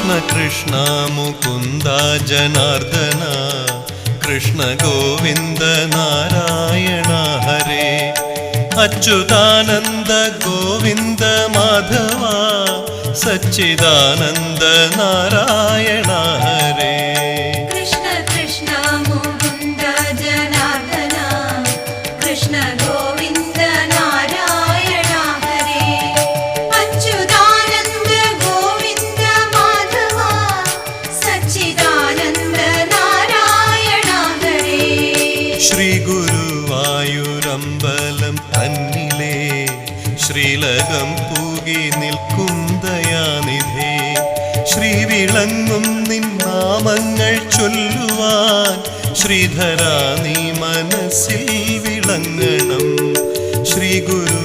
കൃഷ്ണ കൃഷ്ണ മുകുന്ദ ജനാർദ്ദന കൃഷ്ണ ഗോവിന്ദ നാരായണ ഹരേ അച്യുതാനന്ദ ഗോവിന്ദ മാധവ സച്ചിദാനന്ദ നാരായണ ഹരേ കൃഷ്ണ കൃഷ്ണ മുകുന്ദ ജനാർദ്ദന കൃഷ്ണ ഗോവിന്ദ നാരായണ ഹരേ അച്യുതാനന്ദ ഗോവിന്ദ മാധവ സച്ചിദാനന്ദ നാരായണ ഹരേ ശ്രീ ഗുരുവായൂരമ്പലം തന്നിലേ ശ്രീലകം പൂകി നിൽക്കും ദയാനിധേ ശ്രീവിളങ്ങും നിൻ നാമങ്ങൾ ചൊല്ലുവാൻ ശ്രീധരാ നീ മനസ്സിൽ വിളങ്ങണം ശ്രീ ഗുരു